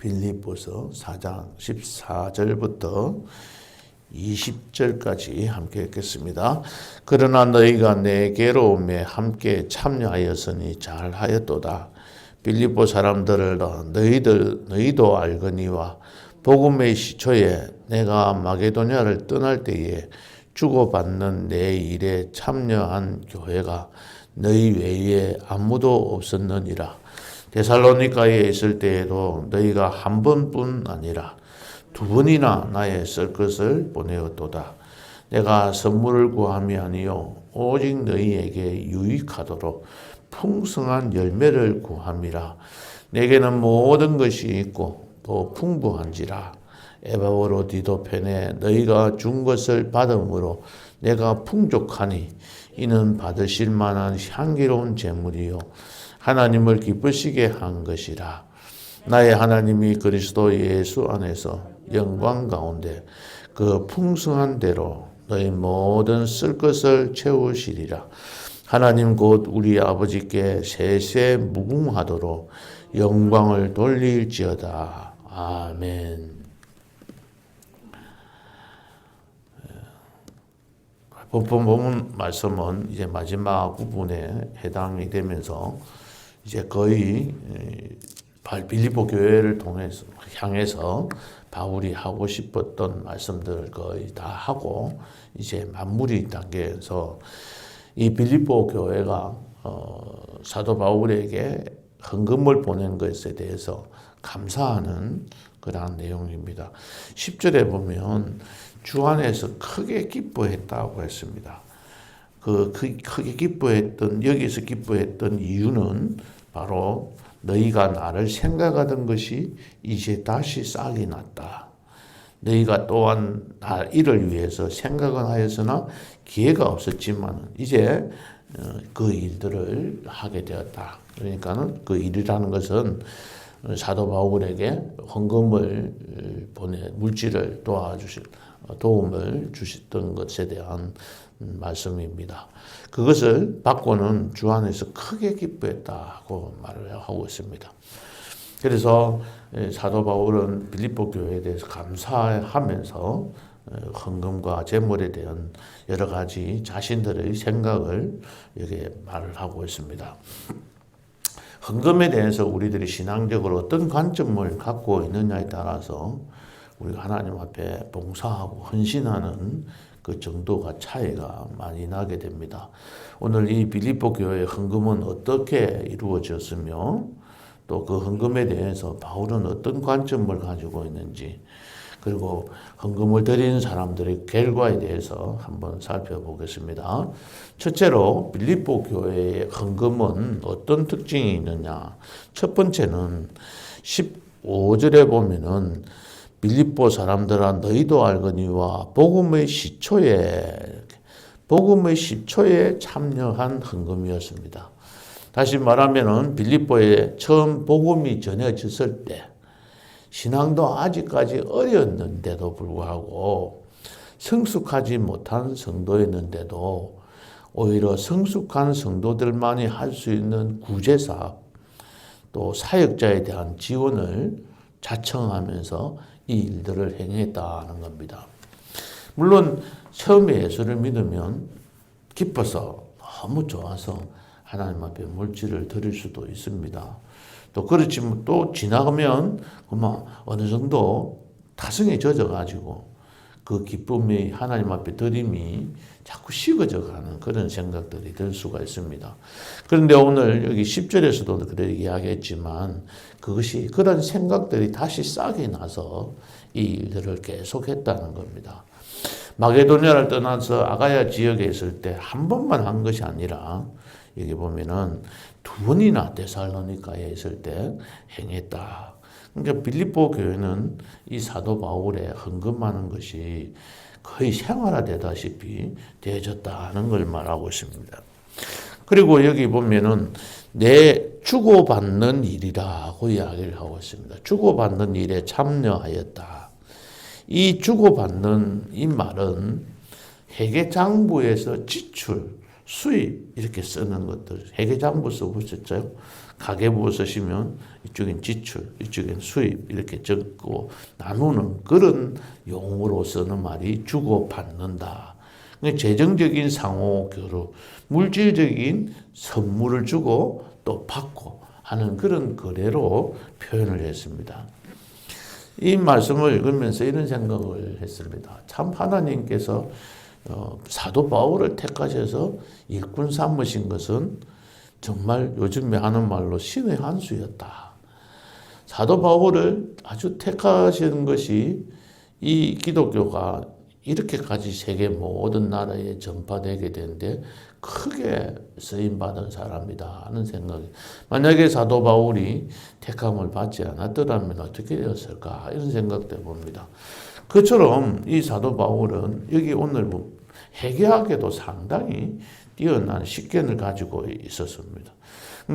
빌립보서 4장 14절부터 20절까지 함께 읽겠습니다. 그러나 너희가 내 괴로움에 함께 참여하였으니 잘하였도다. 빌립보 사람들을 너희도 알거니와 복음의 시초에 내가 마게도냐를 떠날 때에 주고받는 내 일에 참여한 교회가 너희 외에 아무도 없었느니라. 데살로니가에 있을 때에도 너희가 한 번뿐 아니라 두 번이나 나의 쓸 것을 보내었도다. 내가 선물을 구함이 아니요 오직 너희에게 유익하도록 풍성한 열매를 구함이라. 내게는 모든 것이 있고 또 풍부한지라. 에바브로디도편에 너희가 준 것을 받음으로 내가 풍족하니 이는 받으실 만한 향기로운 제물이요 하나님을 기쁘시게 한 것이라. 나의 하나님이 그리스도 예수 안에서 영광 가운데 그 풍성한 대로 너희 모든 쓸 것을 채우시리라. 하나님 곧 우리 아버지께 세세 무궁하도록 영광을 돌릴지어다. 아멘. 본문 말씀은 이제 마지막 부분에 해당이 되면서 이제 거의 빌립보 교회를 향해서 바울이 하고 싶었던 말씀들을 거의 다 하고 이제 마무리 단계에서 이 빌립보 교회가 사도 바울에게 헌금을 보낸 것에 대해서 감사하는 그러한 내용입니다. 10절에 보면 주 안에서 크게 기뻐했다고 했습니다. 크게 여기서 기뻐했던 이유는 바로 너희가 나를 생각하던 것이 이제 다시 싹이 났다. 너희가 또한 이를 위해서 생각은 하였으나 기회가 없었지만 이제 그 일들을 하게 되었다. 그러니까는 그 일이라는 것은 사도 바울에게 헌금을 물질을 도움을 주셨던 것에 대한 말씀입니다. 그것을 받고는 주 안에서 크게 기뻐했다고 말을 하고 있습니다. 그래서 사도 바울은 빌립보 교회에 대해서 감사하면서 헌금과 재물에 대한 여러 가지 자신들의 생각을 여기에 말을 하고 있습니다. 헌금에 대해서 우리들이 신앙적으로 어떤 관점을 갖고 있느냐에 따라서 우리가 하나님 앞에 봉사하고 헌신하는 그 정도가 차이가 많이 나게 됩니다. 오늘 이 빌립보 교회의 헌금은 어떻게 이루어졌으며 또 그 헌금에 대해서 바울은 어떤 관점을 가지고 있는지 그리고 헌금을 드리는 사람들의 결과에 대해서 한번 살펴보겠습니다. 첫째로 빌립보 교회의 헌금은 어떤 특징이 있느냐. 첫 번째는 15절에 보면은 빌립보 사람들아 너희도 알거니와 복음의 시초에 참여한 헌금이었습니다. 다시 말하면은 빌립보에 처음 복음이 전해졌을 때 신앙도 아직까지 어렸는데도 불구하고 성숙하지 못한 성도였는데도 오히려 성숙한 성도들만이 할 수 있는 구제사업 또 사역자에 대한 지원을 자청하면서 이 일들을 행했다는 겁니다. 물론 처음에 예수를 믿으면 기뻐서 너무 좋아서 하나님 앞에 물질을 드릴 수도 있습니다. 또 그렇지만 또 지나가면 어느 정도 타성에 젖어가지고 그 기쁨이 하나님 앞에 드림이 자꾸 식어져가는 그런 생각들이 들 수가 있습니다. 그런데 오늘 여기 10절에서도 그렇게 이야기했지만 그런 생각들이 다시 싹이 나서 이 일들을 계속했다는 겁니다. 마게도냐를 떠나서 아가야 지역에 있을 때 한 번만 한 것이 아니라 여기 보면은 두 번이나 데살로니가에 있을 때 행했다. 그러니까 빌립보 교회는 이 사도 바울의 헌금하는 것이 거의 생활화되다시피 되어졌다는 걸 말하고 있습니다. 그리고 여기 보면은 내 주고받는 일이라고 이야기를 하고 있습니다. 주고받는 일에 참여하였다. 이 주고받는 이 말은 회계장부에서 지출, 수입 이렇게 쓰는 것들 회계장부 써보셨죠? 가계부 쓰시면 이쪽엔 지출, 이쪽엔 수입 이렇게 적고 나누는 그런 용어로 쓰는 말이 주고받는다. 재정적인 상호 교류, 물질적인 선물을 주고 또 받고 하는 그런 거래로 표현을 했습니다. 이 말씀을 읽으면서 이런 생각을 했습니다. 참 하나님께서 사도 바울을 택하셔서 일꾼 삼으신 것은 정말 요즘에 하는 말로 신의 한 수였다. 사도 바울을 아주 택하신 것이 이 기독교가 이렇게까지 세계 모든 나라에 전파되게 되는데 크게 쓰임받은 사람이다 하는 생각이. 만약에 사도 바울이 택함을 받지 않았더라면 어떻게 되었을까 이런 생각도 해봅니다. 그처럼 이 사도 바울은 여기 오늘 회계학에도 상당히 뛰어난 식견을 가지고 있었습니다.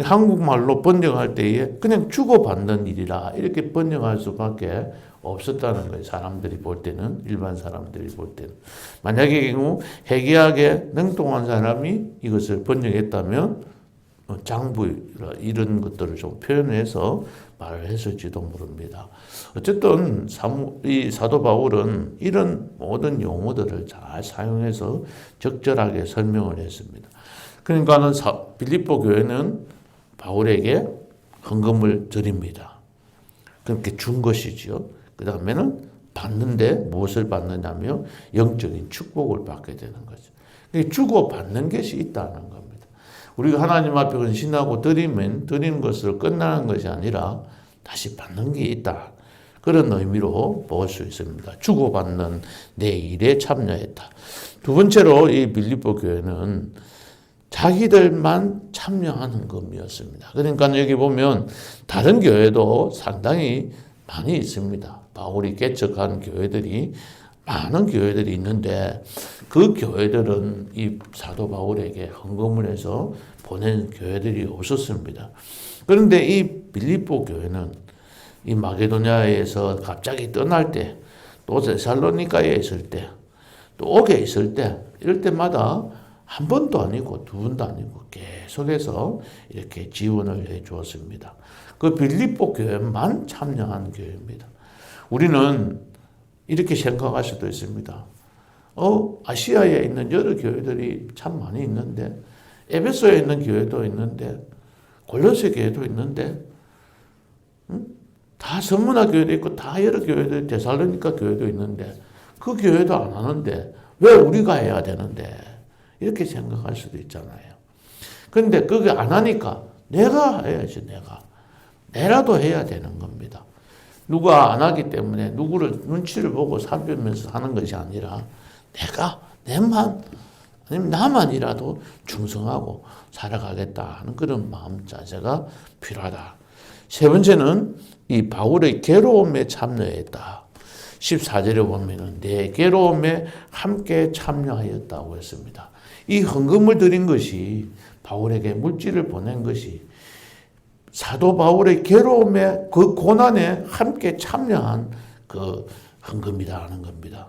한국말로 번역할 때에 그냥 주고받는 일이라 이렇게 번역할 수밖에 없었다는 거예요. 사람들이 볼 때는, 일반 사람들이 볼 때는. 만약에 경우 회계학에 능통한 사람이 이것을 번역했다면 장부 이런 것들을 좀 표현해서 말을 했을지도 모릅니다. 어쨌든 이 사도 바울은 이런 모든 용어들을 잘 사용해서 적절하게 설명을 했습니다. 그러니까는 빌립보 교회는 바울에게 헌금을 드립니다. 그렇게 준 것이죠. 그 다음에는 받는데 무엇을 받느냐면 영적인 축복을 받게 되는 거죠. 주고 받는 것이 있다는 겁니다. 우리가 하나님 앞에 헌신하고 드리는 것을 끝나는 것이 아니라 다시 받는 게 있다. 그런 의미로 볼 수 있습니다. 주고받는 내 일에 참여했다. 두 번째로 이 빌립보 교회는 자기들만 참여하는 금이었습니다. 그러니까 여기 보면 다른 교회도 상당히 많이 있습니다. 바울이 개척한 교회들이 많은 교회들이 있는데 그 교회들은 이 사도 바울에게 헌금을 해서 보낸 교회들이 없었습니다. 그런데 이 빌립보 교회는 이 마게도냐에서 갑자기 떠날 때, 또 데살로니가에 있을 때, 또 옥에 있을 때, 이럴 때마다 한 번도 아니고 두 번도 아니고 계속해서 이렇게 지원을 해 주었습니다. 그 빌립보 교회만 참여한 교회입니다. 우리는 이렇게 생각할 수도 있습니다. 아시아에 있는 여러 교회들이 참 많이 있는데, 에베소에 있는 교회도 있는데, 골로새 교회도 있는데, 다 선문화 교회도 있고 다 여러 교회들, 데살로니가 교회도 있는데 그 교회도 안 하는데 왜 우리가 해야 되는데 이렇게 생각할 수도 있잖아요. 그런데 그게 안 하니까 내가 해야지. 내라도 해야 되는 겁니다. 누가 안 하기 때문에 누구를 눈치를 보고 살피면서 하는 것이 아니라 아니면 나만이라도 충성하고 살아가겠다 하는 그런 마음 자세가 필요하다. 세 번째는 이 바울의 괴로움에 참여했다. 14절에 보면은 내 괴로움에 함께 참여하였다고 했습니다. 이 헌금을 드린 것이 바울에게 물질을 보낸 것이 사도 바울의 괴로움에 그 고난에 함께 참여한 그 헌금이라는 겁니다.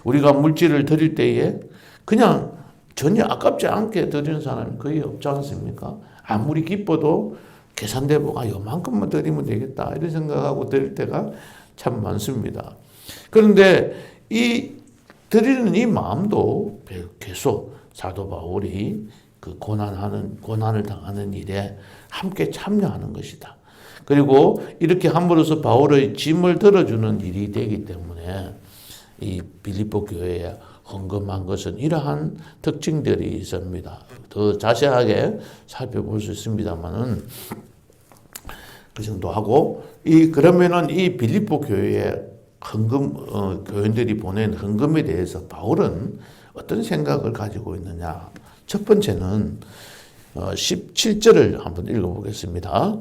우리가 물질을 드릴 때에 그냥 전혀 아깝지 않게 드리는 사람이 거의 없지 않습니까? 아무리 기뻐도 계산대보가 요만큼만 드리면 되겠다 이런 생각하고 드릴 때가 참 많습니다. 그런데 이 드리는 이 마음도 계속 사도 바울이 그 고난을 당하는 일에 함께 참여하는 것이다. 그리고 이렇게 함으로써 바울의 짐을 들어주는 일이 되기 때문에 이 빌립보 교회에 헌금한 것은 이러한 특징들이 있습니다. 더 자세하게 살펴볼 수 있습니다만은 그 정도 하고 그러면은 이 빌립보 교회에 교인들이 보낸 헌금에 대해서 바울은 어떤 생각을 가지고 있느냐? 첫 번째는 17절을 한번 읽어보겠습니다.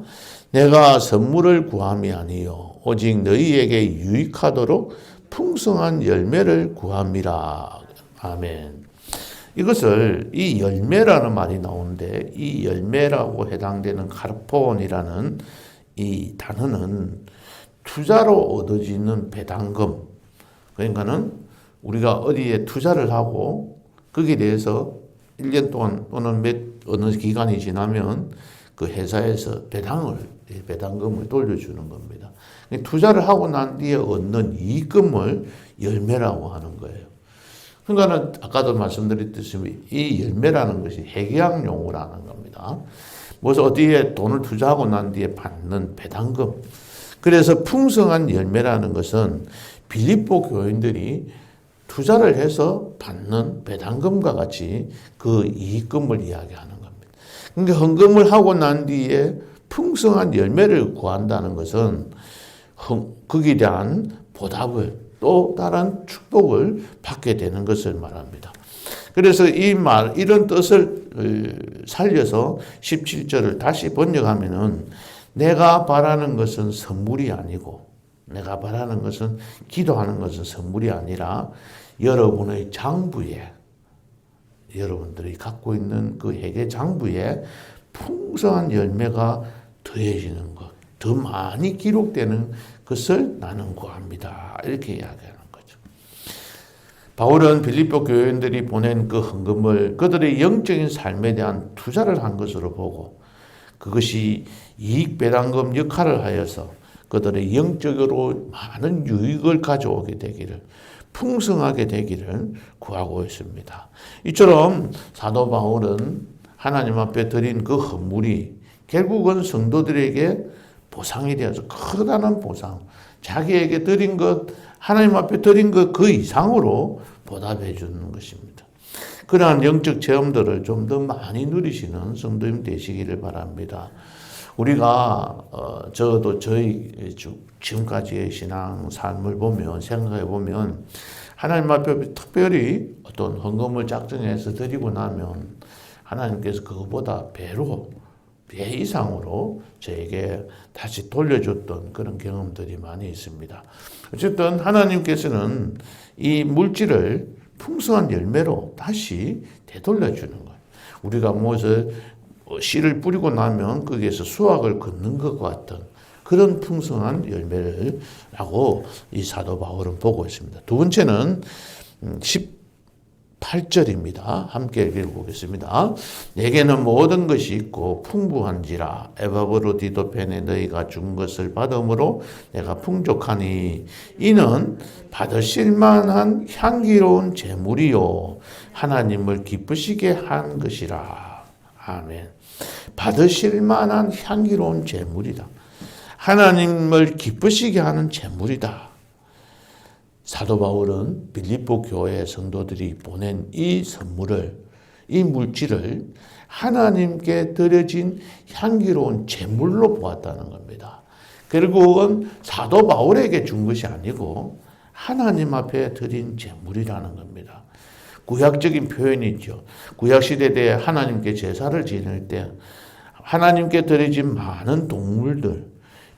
내가 선물을 구함이 아니요 오직 너희에게 유익하도록 풍성한 열매를 구함이라. 아멘. 이것을 이 열매라는 말이 나오는데 이 열매라고 해당되는 카르폰이라는 이 단어는 투자로 얻어지는 배당금. 그러니까는 우리가 어디에 투자를 하고 거기에 대해서 1년 동안 또는 어느 기간이 지나면 그 회사에서 배당금을 돌려주는 겁니다. 투자를 하고 난 뒤에 얻는 이익금을 열매라고 하는 거예요. 그러니까는 아까도 말씀드렸듯이 이 열매라는 것이 회계학 용어라는 겁니다. 무슨 어디에 돈을 투자하고 난 뒤에 받는 배당금. 그래서 풍성한 열매라는 것은 빌립보 교인들이 투자를 해서 받는 배당금과 같이 그 이익금을 이야기하는 겁니다. 그러니까 헌금을 하고 난 뒤에 풍성한 열매를 구한다는 것은 거기에 대한 보답을 또 다른 축복을 받게 되는 것을 말합니다. 그래서 이런 뜻을 살려서 17절을 다시 번역하면은 내가 바라는 것은 선물이 아니고 내가 바라는 것은 기도하는 것은 선물이 아니라 여러분의 장부에 여러분들이 갖고 있는 그 회계 장부에 풍성한 열매가 더해지는 것, 더 많이 기록되는 것을 나는 구합니다. 이렇게 이야기하는 거죠. 바울은 빌립보 교인들이 보낸 그 헌금을 그들의 영적인 삶에 대한 투자를 한 것으로 보고 그것이 이익 배당금 역할을 하여서 그들의 영적으로 많은 유익을 가져오게 되기를 풍성하게 되기를 구하고 있습니다. 이처럼 사도 바울은 하나님 앞에 드린 그 헌물이 결국은 성도들에게 보상이 되어서 커다란 보상, 자기에게 드린 것, 하나님 앞에 드린 것 그 이상으로 보답해 주는 것입니다. 그러한 영적 체험들을 좀 더 많이 누리시는 성도님 되시기를 바랍니다. 우리가 저도 저희 지금까지의 신앙 삶을 보면 생각해 보면 하나님 앞에 특별히 어떤 헌금을 작정해서 드리고 나면 하나님께서 그것보다 배 이상으로 저에게 다시 돌려줬던 그런 경험들이 많이 있습니다. 어쨌든 하나님께서는 이 물질을 풍성한 열매로 다시 되돌려주는 거예요. 우리가 무엇을 씨를 뿌리고 나면 거기에서 수확을 걷는 것 같은 그런 풍성한 열매를 라고 이 사도 바울은 보고 있습니다. 두 번째는 18절입니다. 함께 읽어보겠습니다. 내게는 모든 것이 있고 풍부한지라 에바브로디도펜에 너희가 준 것을 받음으로 내가 풍족하니 이는 받으실 만한 향기로운 제물이요 하나님을 기쁘시게 한 것이라. 아멘. 받으실 만한 향기로운 제물이다. 하나님을 기쁘시게 하는 제물이다. 사도 바울은 빌립보 교회 성도들이 보낸 이 선물을, 이 물질을 하나님께 드려진 향기로운 제물로 보았다는 겁니다. 결국은 사도 바울에게 준 것이 아니고 하나님 앞에 드린 제물이라는 겁니다. 구약적인 표현이죠. 구약시대 때 하나님께 제사를 지낼 때 하나님께 드려진 많은 동물들,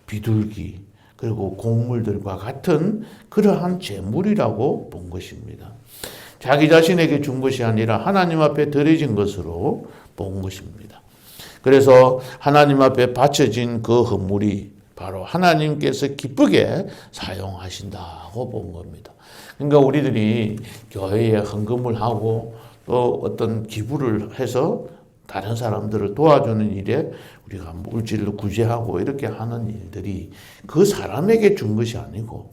비둘기, 그리고 곡물들과 같은 그러한 제물이라고 본 것입니다. 자기 자신에게 준 것이 아니라 하나님 앞에 드려진 것으로 본 것입니다. 그래서 하나님 앞에 바쳐진 그 헌물이 바로 하나님께서 기쁘게 사용하신다고 본 겁니다. 그러니까 우리들이 교회에 헌금을 하고 또 어떤 기부를 해서 다른 사람들을 도와주는 일에 우리가 물질로 구제하고 이렇게 하는 일들이 그 사람에게 준 것이 아니고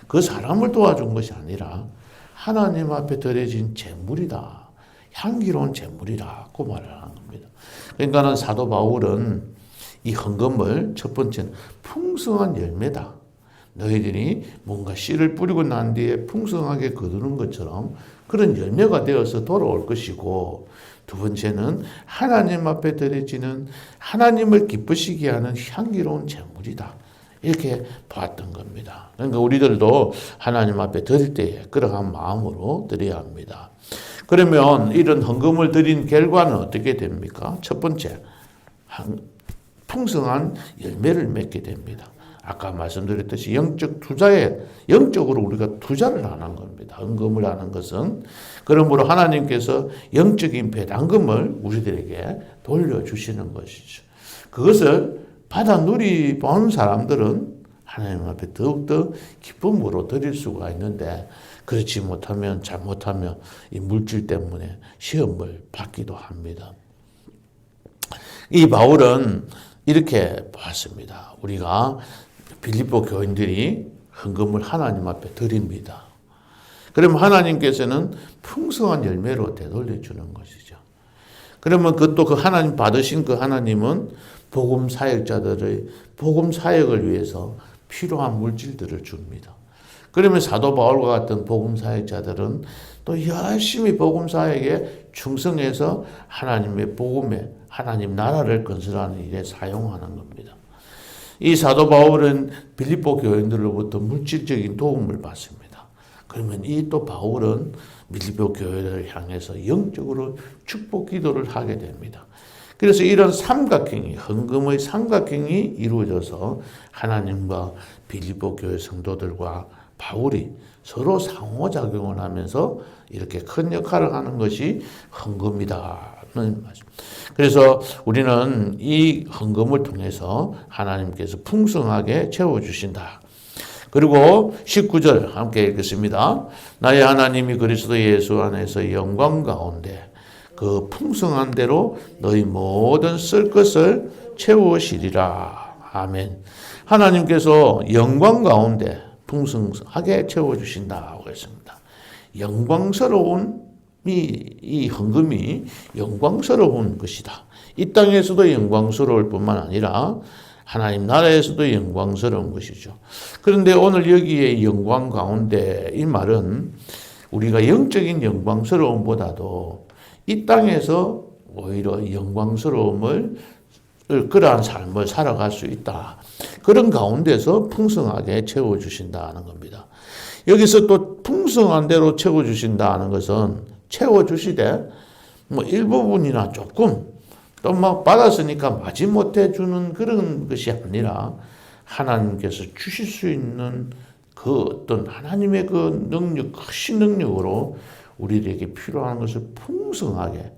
그 사람을 도와준 것이 아니라 하나님 앞에 드려진 제물이다. 향기로운 제물이라고 말을 하는 겁니다. 그러니까는 사도 바울은 이 헌금을 첫 번째는 풍성한 열매다. 너희들이 뭔가 씨를 뿌리고 난 뒤에 풍성하게 거두는 것처럼 그런 열매가 되어서 돌아올 것이고 두 번째는 하나님 앞에 드려지는 하나님을 기쁘시게 하는 향기로운 제물이다. 이렇게 봤던 겁니다. 그러니까 우리들도 하나님 앞에 드릴 때에 그러한 마음으로 드려야 합니다. 그러면 이런 헌금을 드린 결과는 어떻게 됩니까? 첫 번째, 풍성한 열매를 맺게 됩니다. 아까 말씀드렸듯이 영적으로 우리가 투자를 하는 겁니다. 헌금을 하는 것은. 그러므로 하나님께서 영적인 배당금을 우리들에게 돌려주시는 것이죠. 그것을 받아 누리본 사람들은 하나님 앞에 더욱더 기쁨으로 드릴 수가 있는데 그렇지 못하면 잘못하면 이 물질 때문에 시험을 받기도 합니다. 이 바울은 이렇게 봤습니다. 우리가 빌립보 교인들이 헌금을 하나님 앞에 드립니다. 그러면 하나님께서는 풍성한 열매로 되돌려 주는 것이죠. 그러면 그것도 그 하나님 받으신 그 하나님은 복음 사역자들의 복음 사역을 위해서 필요한 물질들을 줍니다. 그러면 사도 바울과 같은 복음 사역자들은 또 열심히 복음 사역에 충성해서 하나님의 복음에 하나님 나라를 건설하는 일에 사용하는 겁니다. 이 사도 바울은 빌립보 교인들로부터 물질적인 도움을 받습니다. 그러면 이 또 바울은 빌립보 교회를 향해서 영적으로 축복 기도를 하게 됩니다. 그래서 이런 삼각형이 헌금의 삼각형이 이루어져서 하나님과 빌립보 교회 성도들과 바울이 서로 상호작용을 하면서 이렇게 큰 역할을 하는 것이 헌금이다는 말씀. 그래서 우리는 이 헌금을 통해서 하나님께서 풍성하게 채워주신다. 그리고 19절 함께 읽겠습니다. 나의 하나님이 그리스도 예수 안에서 영광 가운데 그 풍성한 대로 너희 모든 쓸 것을 채우시리라. 아멘. 하나님께서 영광 가운데 풍성하게 채워주신다고 했습니다. 영광스러운 이 헌금이 영광스러운 것이다. 이 땅에서도 영광스러울 뿐만 아니라 하나님 나라에서도 영광스러운 것이죠. 그런데 오늘 여기에 영광 가운데 이 말은 우리가 영적인 영광스러움보다도 이 땅에서 오히려 영광스러움을 그러한 삶을 살아갈 수 있다. 그런 가운데서 풍성하게 채워주신다는 겁니다. 여기서 또 풍성한 대로 채워주신다는 것은 채워주시되 뭐 일부분이나 조금 또 막 받았으니까 마지못해 주는 그런 것이 아니라 하나님께서 주실 수 있는 그 어떤 하나님의 그 능력, 크신 능력으로 우리에게 필요한 것을 풍성하게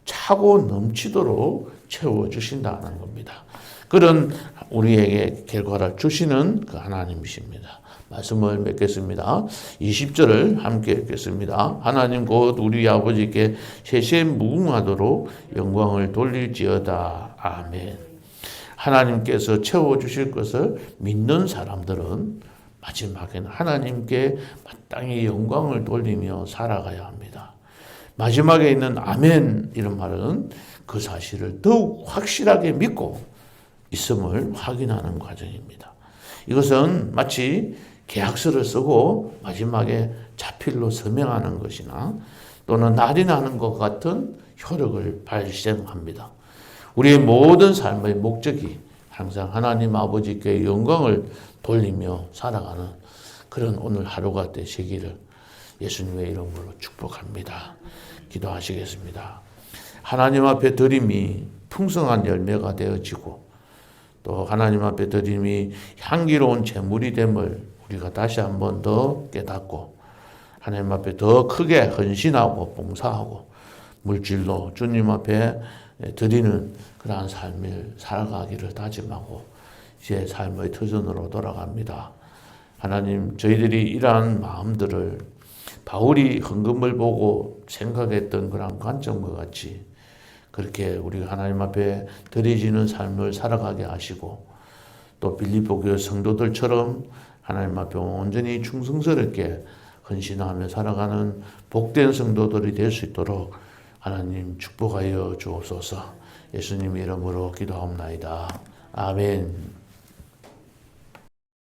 차고 넘치도록 채워주신다는 겁니다. 그런 우리에게 결과를 주시는 그 하나님이십니다. 말씀을 맺겠습니다. 20절을 함께 읽겠습니다. 하나님 곧 우리 아버지께 세세 무궁하도록 영광을 돌릴지어다. 아멘. 하나님께서 채워주실 것을 믿는 사람들은 마지막에는 하나님께 마땅히 영광을 돌리며 살아가야 합니다. 마지막에 있는 아멘 이런 말은 그 사실을 더욱 확실하게 믿고 있음을 확인하는 과정입니다. 이것은 마치 계약서를 쓰고 마지막에 자필로 서명하는 것이나 또는 날인하는 것 같은 효력을 발생합니다. 우리의 모든 삶의 목적이 항상 하나님 아버지께 영광을 돌리며 살아가는 그런 오늘 하루가 되시기를 예수님의 이름으로 축복합니다. 기도하시겠습니다. 하나님 앞에 드림이 풍성한 열매가 되어지고 또 하나님 앞에 드림이 향기로운 제물이 됨을 우리가 다시 한 번 더 깨닫고 하나님 앞에 더 크게 헌신하고 봉사하고 물질로 주님 앞에 드리는 그러한 삶을 살아가기를 다짐하고 이제 삶의 터전으로 돌아갑니다. 하나님 저희들이 이러한 마음들을 바울이 헌금을 보고 생각했던 그런 관점과 같이 그렇게 우리가 하나님 앞에 드려지는 삶을 살아가게 하시고 또 빌립보 교회 성도들처럼 하나님 앞에 온전히 충성스럽게 헌신하며 살아가는 복된 성도들이 될 수 있도록 하나님 축복하여 주옵소서. 예수님 이름으로 기도하옵나이다. 아멘.